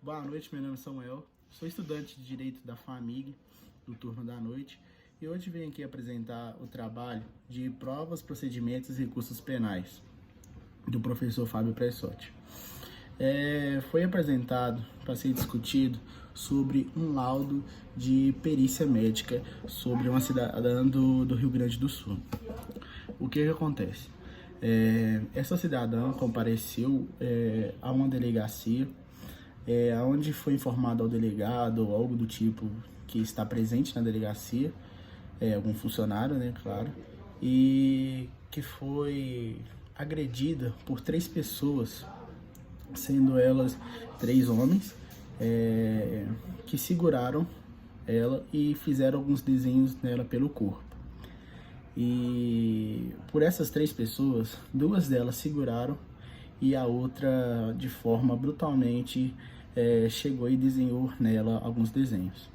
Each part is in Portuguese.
Boa noite, meu nome é Samuel, sou estudante de Direito da FAMIG, do turno da noite, e hoje venho aqui apresentar o trabalho de Provas, Procedimentos e Recursos Penais, do professor Fábio Pressotti. Foi apresentado para ser discutido sobre um laudo de perícia médica sobre uma cidadã do Rio Grande do Sul. O que acontece? Essa cidadã compareceu a uma delegacia onde foi informado ao delegado ou algo do tipo que está presente na delegacia, algum funcionário, né, claro, e que foi agredida por 3 pessoas, sendo elas 3 homens, que seguraram ela e fizeram alguns desenhos nela pelo corpo. E por essas 3 pessoas, 2 delas seguraram e a outra, de forma brutalmente, chegou e desenhou nela alguns desenhos.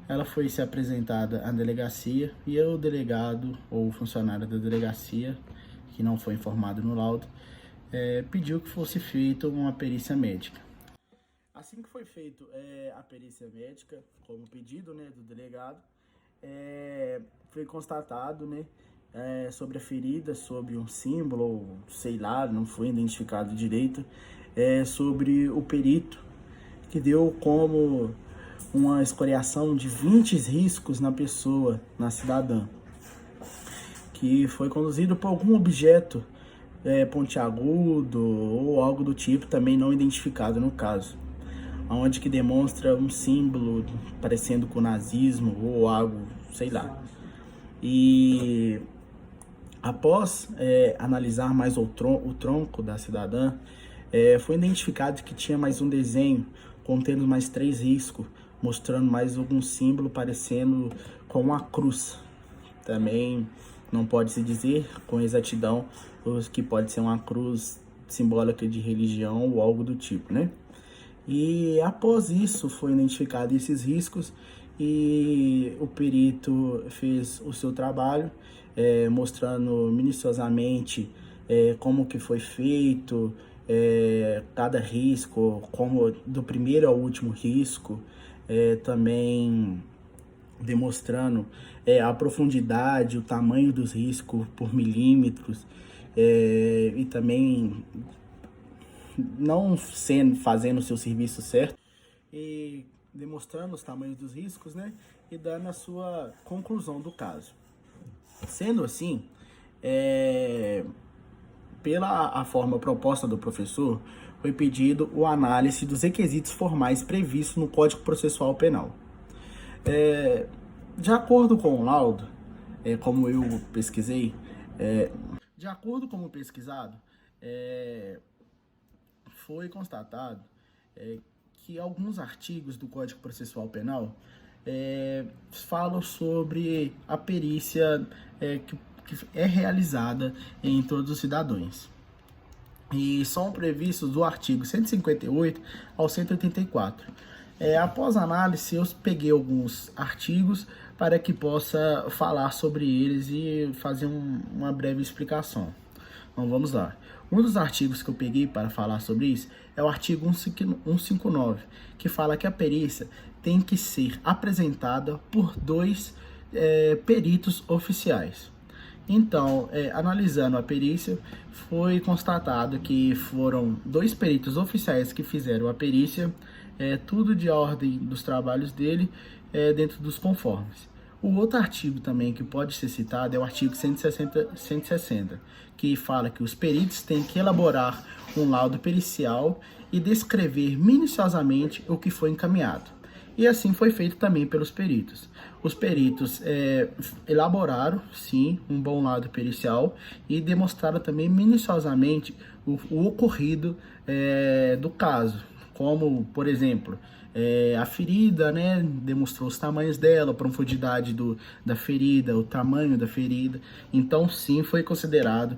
Ela foi se apresentada à delegacia e o delegado ou o funcionário da delegacia, que não foi informado no laudo, pediu que fosse feita uma perícia médica. Assim que foi feita a perícia médica, como pedido, né, do delegado, foi constatado, né, sobre a ferida, sobre um símbolo, ou sei lá, não foi identificado direito, sobre o perito, que deu como uma escoriação de 20 riscos na pessoa, na cidadã, que foi conduzido por algum objeto pontiagudo ou algo do tipo, também não identificado no caso, onde que demonstra um símbolo parecendo com o nazismo ou algo, sei lá. E após analisar mais o tronco da cidadã, foi identificado que tinha mais um desenho contendo mais 3 riscos, mostrando mais algum símbolo parecendo com uma cruz. Também não pode se dizer com exatidão que pode ser uma cruz simbólica de religião ou algo do tipo, né? E após isso foi identificado esses riscos e o perito fez o seu trabalho, mostrando minuciosamente como que foi feito cada risco, como do primeiro ao último risco, também demonstrando a profundidade, o tamanho dos riscos por milímetros, e também não fazendo o seu serviço certo e demonstrando os tamanhos dos riscos, né, e dando a sua conclusão do caso. Sendo assim, pela a forma proposta do professor, foi pedido o análise dos requisitos formais previstos no Código Processual Penal. De acordo com o laudo, como eu pesquisei, de acordo com o pesquisado, foi constatado que alguns artigos do Código Processual Penal falam sobre a perícia que é realizada em todos os cidadãos. E são previstos do artigo 158 ao 184. Após análise, eu peguei alguns artigos para que possa falar sobre eles e fazer uma breve explicação. Então vamos lá. Um dos artigos que eu peguei para falar sobre isso é o artigo 159, que fala que a perícia tem que ser apresentada por 2 peritos oficiais. Então, analisando a perícia, foi constatado que foram 2 peritos oficiais que fizeram a perícia, tudo de ordem dos trabalhos dele, dentro dos conformes. O outro artigo também que pode ser citado é o artigo 160, que fala que os peritos têm que elaborar um laudo pericial e descrever minuciosamente o que foi encaminhado. E assim foi feito também pelos peritos. Os peritos elaboraram, sim, um bom laudo pericial e demonstraram também minuciosamente o ocorrido do caso, como, por exemplo, a ferida, né, demonstrou os tamanhos dela, a profundidade da ferida, o tamanho da ferida. Então, sim, foi considerado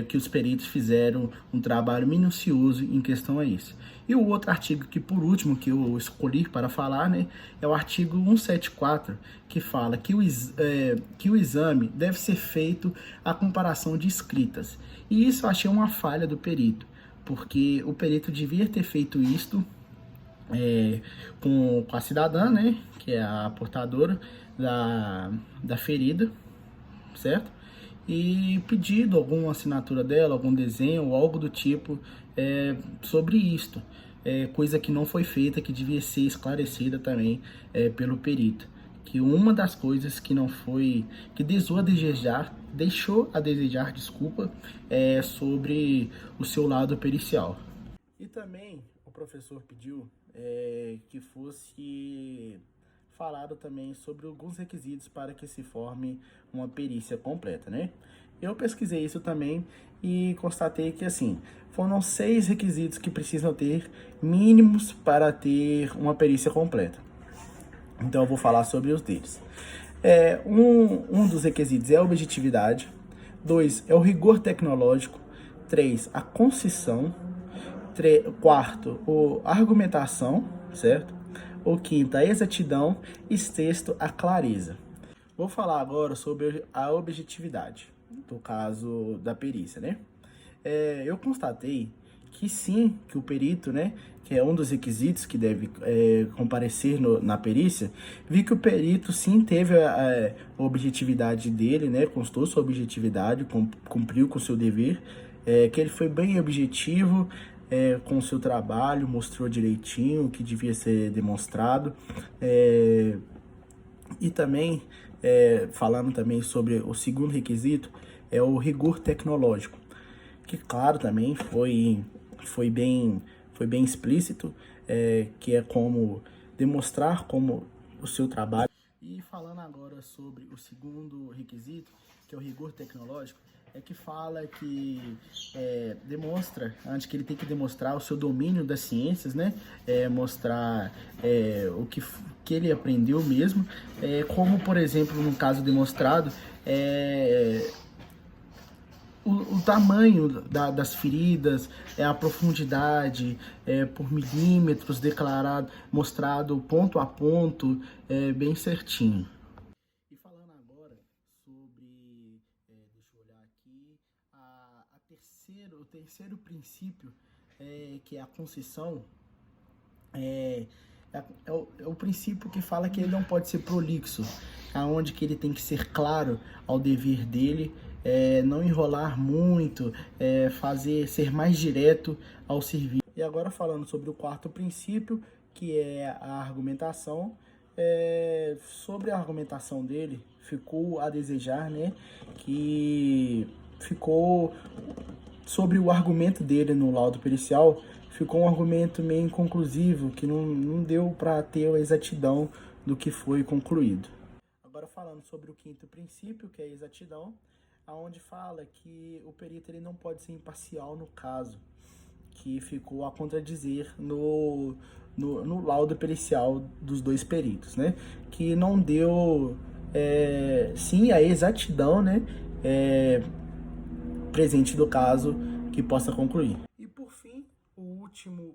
que os peritos fizeram um trabalho minucioso em questão a isso. E o outro artigo que, por último, que eu escolhi para falar, né, é o artigo 174, que fala que o exame deve ser feito a comparação de escritas. E isso eu achei uma falha do perito, porque o perito devia ter feito isto com a cidadã, né, que é a portadora da ferida, certo? E pedido alguma assinatura dela, algum desenho ou algo do tipo sobre isto. Coisa que não foi feita, que devia ser esclarecida também pelo perito. Que uma das coisas que não foi, que deixou a desejar, desculpa, sobre o seu lado pericial. E também o professor pediu que fosse falado também sobre alguns requisitos para que se forme uma perícia completa, né? Eu pesquisei isso também e constatei que, assim, foram 6 requisitos que precisam ter mínimos para ter uma perícia completa. Então eu vou falar sobre os deles. Um dos requisitos é a objetividade. 2 é o rigor tecnológico. 3, a concisão. 4, a argumentação, certo? O 5, a exatidão. E 6, a clareza. Vou falar agora sobre a objetividade, do caso da perícia, né? Eu constatei que sim, que o perito, né, que é um dos requisitos que deve comparecer na perícia, vi que o perito sim teve a objetividade dele, né, constou sua objetividade, cumpriu com o seu dever, que ele foi bem objetivo com o seu trabalho, mostrou direitinho o que devia ser demonstrado, e também, falando também sobre o segundo requisito, é o rigor tecnológico, que claro também foi bem explícito, que é como demonstrar como o seu trabalho. E falando agora sobre o segundo requisito, que é o rigor tecnológico, que fala que demonstra, antes que ele tem que demonstrar o seu domínio das ciências, né? Mostrar o que ele aprendeu mesmo, como por exemplo no caso demonstrado, o tamanho das feridas, a profundidade, por milímetros declarado, mostrado ponto a ponto, bem certinho. E falando agora sobre, deixa eu olhar aqui, o terceiro princípio, que é a concessão, é o princípio que fala que ele não pode ser prolixo, aonde que ele tem que ser claro ao dever dele, não enrolar muito, ser mais direto ao serviço. E agora falando sobre o quarto princípio, que é a argumentação, sobre a argumentação dele, ficou a desejar, né, que ficou sobre o argumento dele no laudo pericial, ficou um argumento meio inconclusivo, que não deu para ter a exatidão do que foi concluído. Agora falando sobre o quinto princípio, que é a exatidão, aonde fala que o perito ele não pode ser imparcial no caso, que ficou a contradizer no laudo pericial dos dois peritos, né? Que não deu, sim, a exatidão, né? Presente do caso que possa concluir. E por fim, o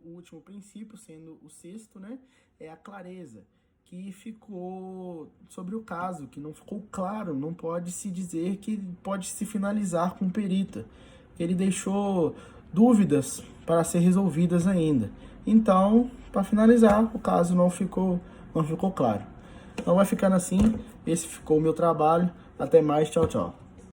último princípio, sendo o sexto, né? É a clareza, que ficou sobre o caso, que não ficou claro, não pode se dizer que pode se finalizar com perita. Ele deixou dúvidas para ser resolvidas ainda. Então, para finalizar, o caso não ficou claro. Então vai ficando assim, esse ficou o meu trabalho. Até mais, tchau, tchau.